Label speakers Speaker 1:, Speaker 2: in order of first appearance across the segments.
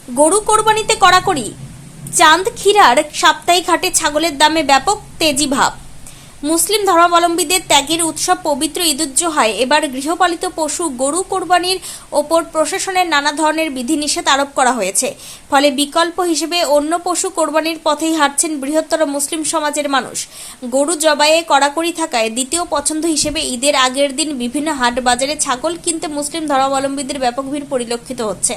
Speaker 1: গরু কোরবানিতে কড়াকড়ি। চাঁদক্ষীরার সাপ্তাহিক হাটে ছাগলের দামে ব্যাপক তেজিভাব। মুসলিম ধর্মাবলম্বীদের ত্যাগের উৎসব পবিত্র ঈদুজ্জোহায় এবার গৃহপালিত পশু গরু কোরবানির ওপর প্রশাসনের নানা ধরনের বিধিনিষেধ আরোপ করা হয়েছে। ফলে বিকল্প হিসেবে অন্য পশু কোরবানির পথেই হাঁটছেন বৃহত্তর মুসলিম সমাজের মানুষ। গরু জবাইয়ে কড়াকড়ি থাকায় দ্বিতীয় পছন্দ হিসেবে ঈদের আগের দিন বিভিন্ন হাট বাজারে ছাগল কিনতে মুসলিম ধর্মাবলম্বীদের ব্যাপক ভিড় পরিলক্ষিত হচ্ছে।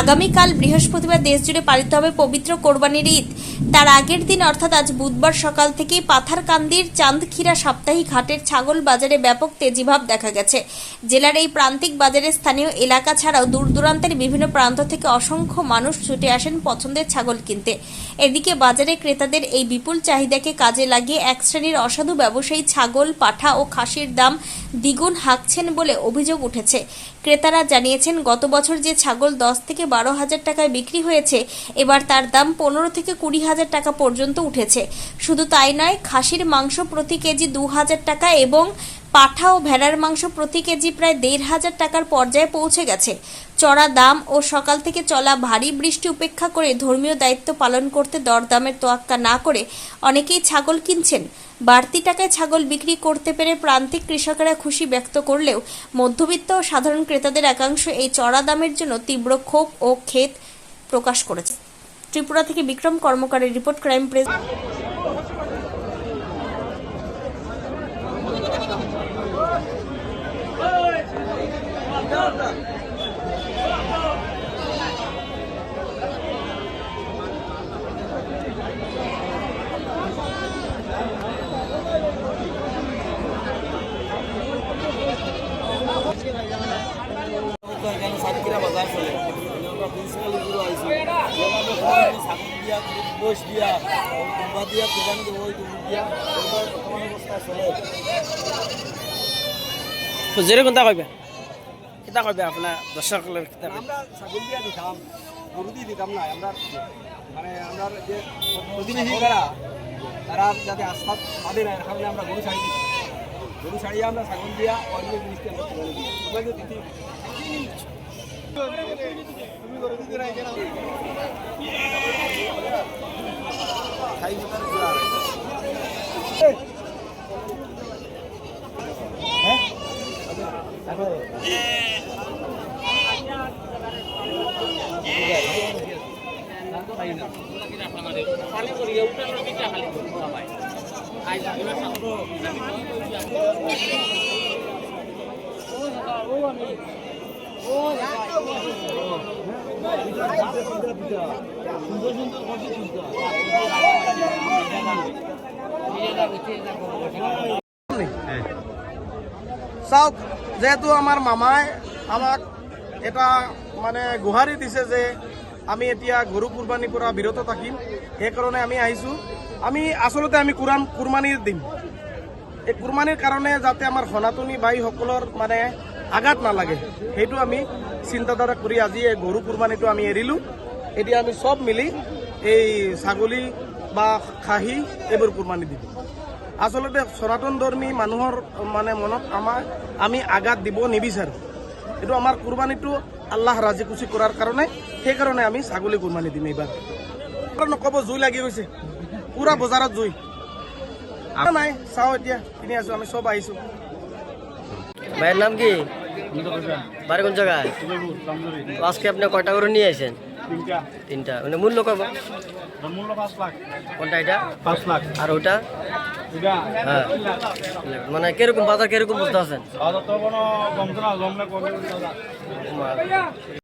Speaker 1: আগামীকাল বৃহস্পতিবার দেশজুড়ে পালিত হবে পবিত্র কোরবানির ঈদ। তার আগের দিন অর্থাৎ আজ বুধবার সকাল থেকেই পাথারকান্দির চাঁদক্ষীরা সাপ্তাহিক হাটের ছাগল বাজারে ব্যাপক তেজিভাব দেখা গেছে। জেলার এই প্রান্তিক বাজারে স্থানীয় এলাকা ছাড়াও দূর দূরান্তের বিভিন্ন প্রান্ত থেকে অসংখ্য মানুষ ছুটে আসেন পছন্দের ছাগল কিনতে। এদিকে বাজারে ক্রেতাদের এই বিপুল চাহিদাকে কাজে লাগিয়ে এক শ্রেণীর অসাধু ব্যবসায়ী ছাগল, পাঠা ও খাসির দাম দ্বিগুণ হাঁকছেন বলে অভিযোগ উঠেছে। ক্রেতারা জানিয়েছেন, গত বছর যে ছাগল 10 থেকে 12 হাজার টাকায় বিক্রি হয়েছে, এবার তার দাম 15 থেকে 20 হাজার টাকা পর্যন্ত উঠেছে। শুধু তাই নয়, খাসির মাংস প্রতি কেজি 2000 টাকা এবং পাঠা ও ভেড়ার মাংস প্রতি কেজি প্রায় 1500 টাকার পর্যায়ে পৌঁছে গেছে। চড়া দাম ও সকাল থেকে চলা ভারী বৃষ্টি উপেক্ষা করে ধর্মীয় দায়িত্ব পালন করতে দরদামের তোয়াক্কা না করে অনেকেই ছাগল কিনছেন। বাড়তি টাকায় ছাগল বিক্রি করতে পেরে প্রান্তিক কৃষকেরা খুশি ব্যক্ত করলেও মধ্যবিত্ত ও সাধারণ ক্রেতাদের একাংশ এই চড়া দামের জন্য তীব্র ক্ষোভ ও খেদ প্রকাশ করেছে। ত্রিপুরা থেকে বিক্রম কর্মকারের রিপোর্ট, ক্রাইম প্রেস।
Speaker 2: এখানে সাতক্ষীরা বাজার চলে আমরা প্রিন্সিপাল গুলো আইছি ছাগল দিয়া বস দিয়া কুম্বা দিয়া কোরবানি দেবো ওই দুধ দিয়া বর্তমান অবস্থা চলে।
Speaker 3: হুজুরে কোনটা কইবে কিতা কইবে আপনার দর্শকদের কিতা
Speaker 2: আমরা ছাগল দিয়া দিতাম, গরু দিয়ে দিতাম না। আমরা মানে আমরা যে প্রতিনিধি তারা যাতে আস্থা পাবে না, এর কারণে আমরা গরু ছাড়ি দিই। গরু ছাড়িয়ে আমরা ছাগল দিয়া অন্য জিনিসকে আমরা কোরবানি দিই। কোরবানি দিতে
Speaker 4: চাওক, যেহেতু আমার মামাই আমাক এটা মানে গুহাৰি দিছে যে আমি এতিয়া গরু কুরবানি পৰা বিৰত থাকিম, সেইকাৰণে আমি আহিছোঁ। আমি আচলতে আমি কুরবানিৰ দিম। এই কুরবানিৰ কাৰণে যাতে আমাৰ সনাতনী ভাইসকলৰ মানে আঘাত নালাগে, সেইটো আমি চিন্তাধাৰা কৰি আজি এই গরু কুরবানিটো আমি এৰিলোঁ। এতিয়া আমি সব মিলি এই ছাগলী বা খাহী এইবোৰ কুরবানি দিম। আচলতে সনাতন ধৰ্মী মানুহৰ মানে মনত আমি আঘাত দিব নিবিচাৰোঁ। এইটো আমাৰ কুরবানিটো আল্লাহ ৰাজি খুচি কৰাৰ কাৰণে, সেইকাৰণে আমি ছাগলী কুরবানি দিম এইবাৰ। নক'ব জুই লাগি গৈছে, পুৰা বজাৰত জুই নাই। চাওঁ এতিয়া কিনি আছোঁ, আমি সব আহিছোঁ।
Speaker 3: ভাইয়ের নাম কি? বাড়ি কোন জায়গায়? আজকে আপনি কয়টা করে নিয়ে আসেন? তিনটা। মানে মূল্য কত?
Speaker 2: মূল্য 5 লাখ।
Speaker 3: কোনটা এটা?
Speaker 2: 5 লাখ।
Speaker 3: আর ওটা? হ্যাঁ, মানে কিরকম বাজার কিরকম বুঝতে আছেন?
Speaker 2: বাজার তো কোনো কমছে না, জমলে কমে